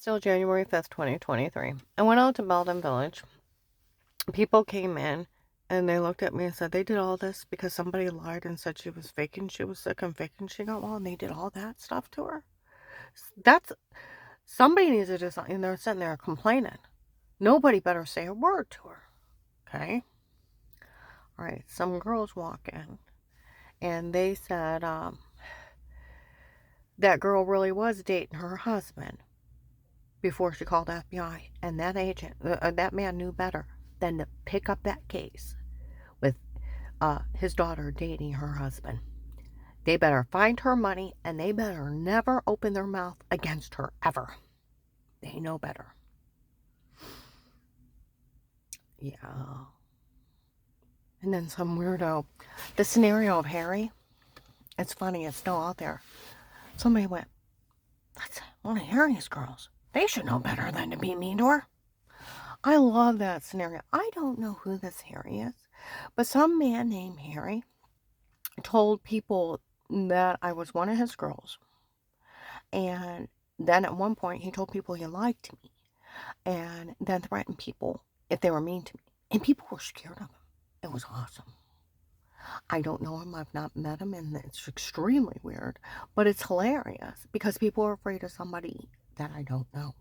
Still January 5th, 2023. I went out to Belden Village. People came in and they looked at me and said they did all this because somebody lied and said she was faking she was sick and faking she got well, and they did all that stuff to her. That's somebody needs to do something. And they're sitting there complaining. Nobody better say a word to her. Okay? All right. Some girls walk in and they said that girl really was dating her husband before she called FBI, and that agent, that man knew better than to pick up that case with his daughter dating her husband. They better find her money, and they better never open their mouth against her ever. They know better. Yeah. And then some weirdo. The scenario of Harry, it's funny, it's still out there. Somebody went, that's one of Harry's girls. They should know better than to be mean to her. I love that scenario. I don't know who this Harry is, but some man named Harry told people that I was one of his girls. And then at one point, he told people he liked me, and then threatened people if they were mean to me. And people were scared of him. It was awesome. I don't know him. I've not met him, and it's extremely weird. But it's hilarious because people are afraid of somebody that I don't know.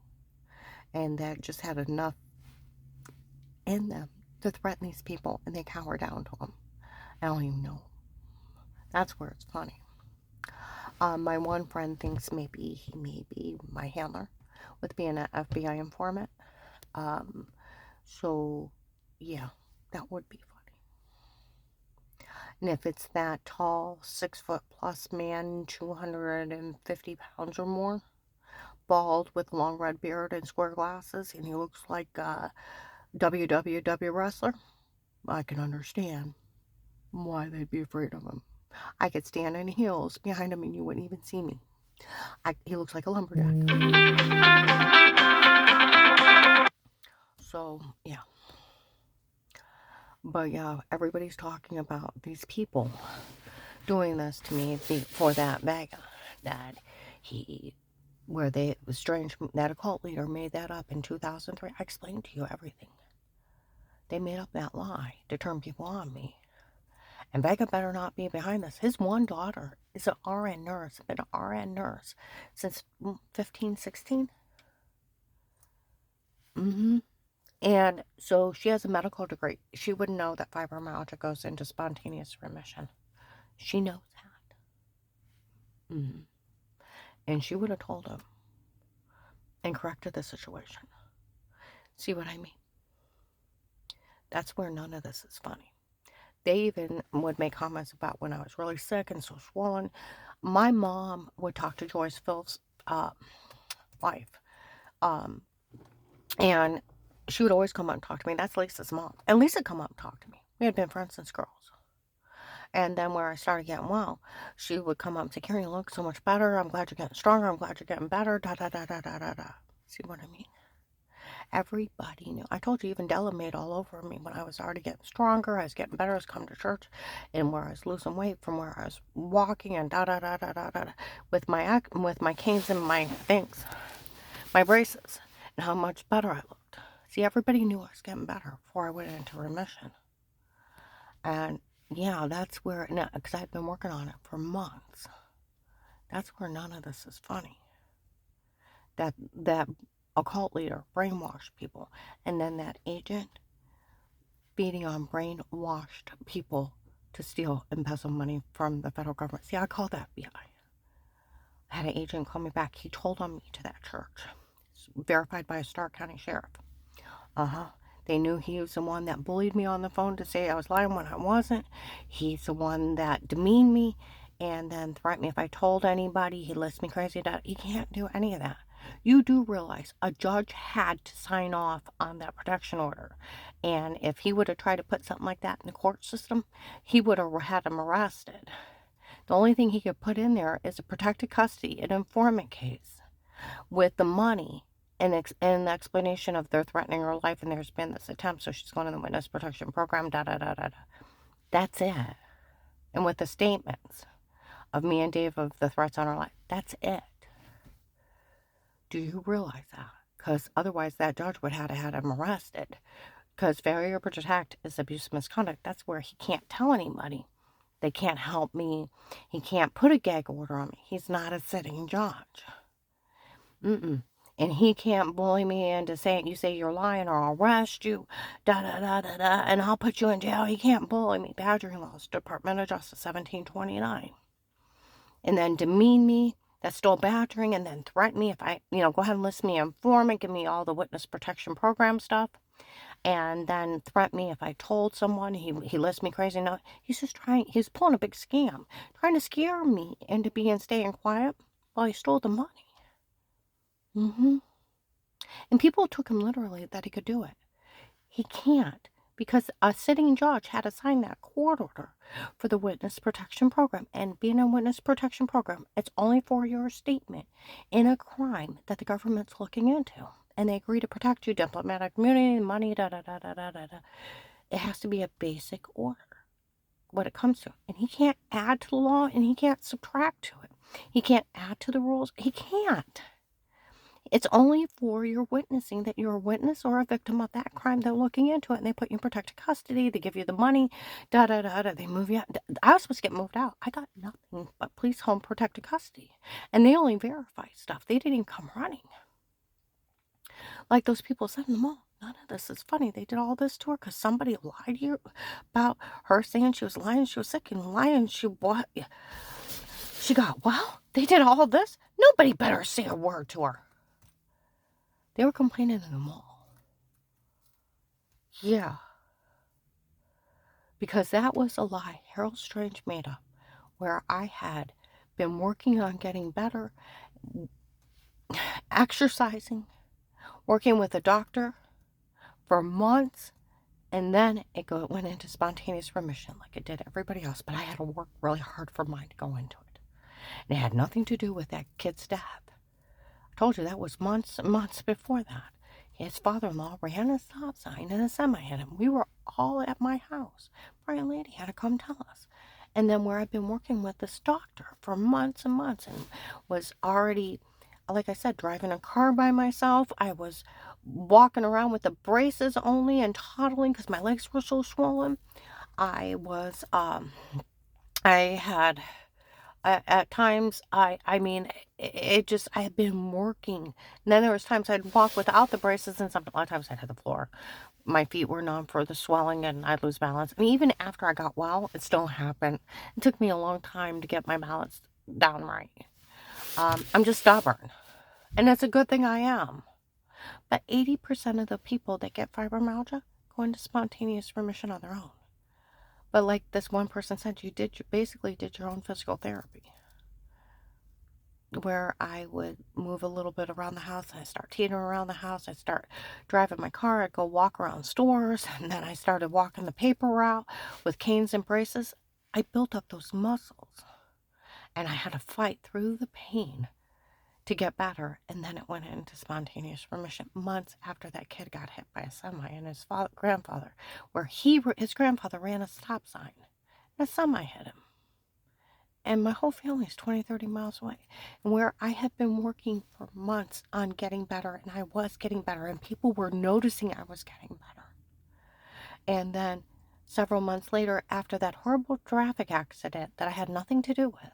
And that just had enough in them to threaten these people, and they cower down to him. I don't even know. That's where it's funny. My one friend thinks maybe he may be my handler with being an FBI informant. So, yeah, that would be funny. And if it's that tall, 6 foot plus man, 250 pounds or more, bald with long red beard and square glasses, and he looks like a WWW wrestler, I can understand why they'd be afraid of him. I could stand in heels behind him and you wouldn't even see me. He looks like a lumberjack. So, yeah. But yeah, everybody's talking about these people doing this to me for that Vega. That it was strange that a cult leader made that up in 2003. I explained to you everything. They made up that lie to turn people on me. And Vega better not be behind this. His one daughter is an RN nurse, been an RN nurse since 15, 16. Mm-hmm. And so she has a medical degree. She wouldn't know that fibromyalgia goes into spontaneous remission. She knows that. Mm-hmm. And she would have told him and corrected the situation. See what I mean? That's where none of this is funny. They even would make comments about when I was really sick and so swollen. My mom would talk to Joyce Phil's wife. And she would always come up and talk to me. That's Lisa's mom. And Lisa come up and talk to me. We had been friends since girls. And then where I started getting well, she would come up and say, Karen, you look so much better. I'm glad you're getting stronger. I'm glad you're getting better. Da, da, da, da, da, da, da. See what I mean? Everybody knew. I told you, even Della made all over me when I was already getting stronger. I was getting better. I was coming to church. And where I was losing weight from where I was walking and da, da, da, da, da, da, da. With my canes and my things, my braces, and how much better I looked. See, everybody knew I was getting better before I went into remission. And yeah, that's where, because I've been working on it for months. That's where none of this is funny. That occult leader brainwashed people, and then that agent feeding on brainwashed people to steal, embezzle money from the federal government. See, I called the FBI. I had an agent call me back. He told on me to that church. It's verified by a Stark County sheriff. They knew he was the one that bullied me on the phone to say I was lying when I wasn't. He's the one that demeaned me and then threatened me if I told anybody. He lists me crazy. He can't do any of that. You do realize a judge had to sign off on that protection order. And if he would have tried to put something like that in the court system, he would have had him arrested. The only thing he could put in there is a protected custody, an informant case with the money and the explanation of they're threatening her life and there's been this attempt, so she's going to the witness protection program, da da da da da. That's it. And with the statements of me and Dave of the threats on her life, that's it. Do you realize that? Because otherwise that judge would have had him arrested. Because failure to protect is abuse of misconduct. That's where he can't tell anybody. They can't help me. He can't put a gag order on me. He's not a sitting judge. Mm-mm. And he can't bully me into saying, you say you're lying or I'll arrest you, da-da-da-da-da, and I'll put you in jail. He can't bully me. Badgering laws, Department of Justice, 1729. And then demean me, that's still badgering, and then threaten me if I, go ahead and list me informant, give me all the witness protection program stuff, and then threaten me if I told someone, he lists me crazy. No, he's just he's pulling a big scam, trying to scare me into staying quiet while he stole the money. And people took him literally that he could do it. He can't, because a sitting judge had to sign that court order for the witness protection program. And being in a witness protection program, it's only for your statement in a crime that the government's looking into. And they agree to protect you, diplomatic immunity, money, da-da-da-da-da-da-da. It has to be a basic order, what it comes to. And he can't add to the law, and he can't subtract to it. He can't add to the rules. He can't. It's only for your witnessing, that you're a witness or a victim of that crime. They're looking into it, and they put you in protective custody. They give you the money, da-da-da-da. They move you out. I was supposed to get moved out. I got nothing but police home protective custody. And they only verify stuff. They didn't even come running. Like those people said in the mall. None of this is funny. They did all this to her because somebody lied to you about her saying she was lying, she was sick, and lying she got well. They did all this. Nobody better say a word to her. They were complaining in the mall. Yeah. Because that was a lie Harold Strange made up, where I had been working on getting better, exercising, working with a doctor for months, and then it went into spontaneous remission like it did everybody else. But I had to work really hard for mine to go into it. And it had nothing to do with that kid's death. I told you that was months and months before that. His father-in-law ran a stop sign and a semi hit him. We were all at my house. Brian Lady had to come tell us. And then where I've been working with this doctor for months and months, and was already, like I said, driving a car by myself. I was walking around with the braces only and toddling because my legs were so swollen. I was, I had... At times, I had been working. And then there was times I'd walk without the braces, and a lot of times I'd hit the floor. My feet were numb for the swelling, and I'd lose balance. I mean, even after I got well, it still happened. It took me a long time to get my balance down right. I'm just stubborn. And it's a good thing I am. But 80% of the people that get fibromyalgia go into spontaneous remission on their own. But like this one person said, you basically did your own physical therapy, where I would move a little bit around the house, and I start teetering around the house. I'd start driving my car. I'd go walk around stores, and then I started walking the paper route with canes and braces. I built up those muscles, and I had to fight through the pain to get better. And then it went into spontaneous remission months after that kid got hit by a semi, and his grandfather, where his grandfather ran a stop sign, and a semi hit him. And my whole family is 20, 30 miles away. And where I had been working for months on getting better, and I was getting better, and people were noticing I was getting better. And then several months later, after that horrible traffic accident that I had nothing to do with,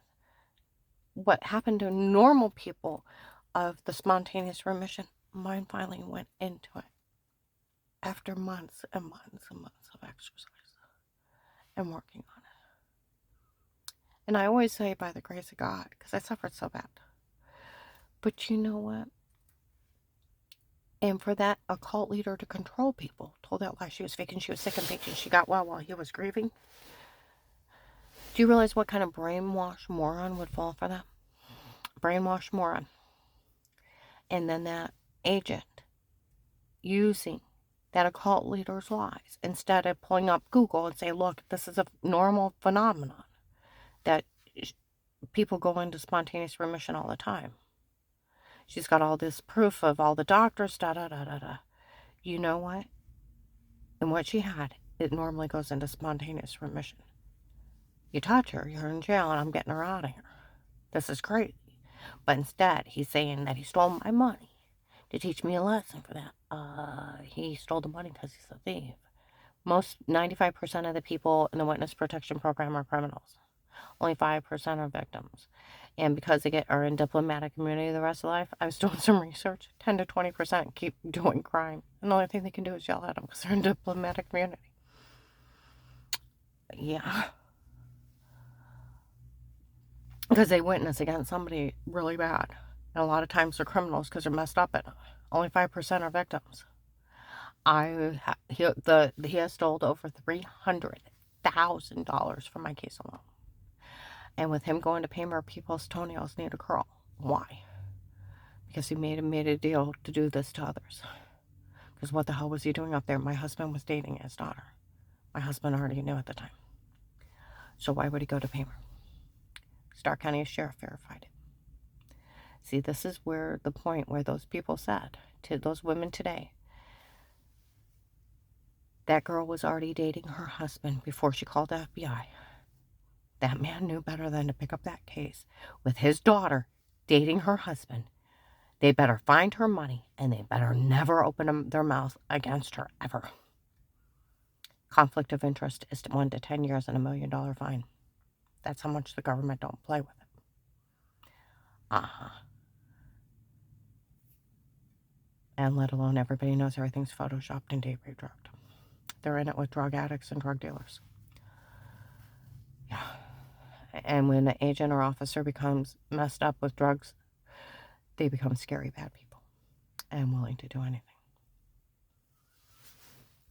what happened to normal people of the spontaneous remission, mine finally went into it after months and months and months of exercise and working on it. And I always say by the grace of God, because I suffered so bad. But you know what? And for that occult leader to control people, told that lie, she was faking, she was sick and faking, she got well while he was grieving. Do you realize what kind of brainwashed moron would fall for that? Brainwashed moron. And then that agent using that occult leader's lies, instead of pulling up Google and say, look, this is a normal phenomenon that people go into spontaneous remission all the time. She's got all this proof of all the doctors, da-da-da-da-da. You know what? And what she had, it normally goes into spontaneous remission. You touch her, you're in jail, and I'm getting her out of here. This is crazy. But instead, he's saying that he stole my money. to teach me a lesson for that. He stole the money because he's a thief. Most 95% of the people in the witness protection program are criminals. Only 5% are victims. And because they are in diplomatic immunity the rest of life, I was doing some research. 10 to 20% keep doing crime. And the only thing they can do is yell at them because they're in diplomatic immunity. Yeah. Because they witness against somebody really bad. And a lot of times they're criminals because they're messed up at it. Only 5% are victims. He has stole over $300,000 from my case alone. And with him going to pay more, people's toenails need to curl. Why? Because he made a deal to do this to others. Because what the hell was he doing up there? My husband was dating his daughter. My husband already knew at the time. So why would he go to Paymer? Stark County Sheriff verified it. See, this is where the point where those people said to those women today, that girl was already dating her husband before she called the FBI. That man knew better than to pick up that case with his daughter dating her husband. They better find her money, and they better never open their mouth against her, ever. Conflict of interest is 1 to 10 years and $1 million fine. That's how much the government don't play with it. And let alone everybody knows everything's photoshopped and date rape drugged. They're in it with drug addicts and drug dealers. Yeah. And when an agent or officer becomes messed up with drugs, they become scary bad people and willing to do anything.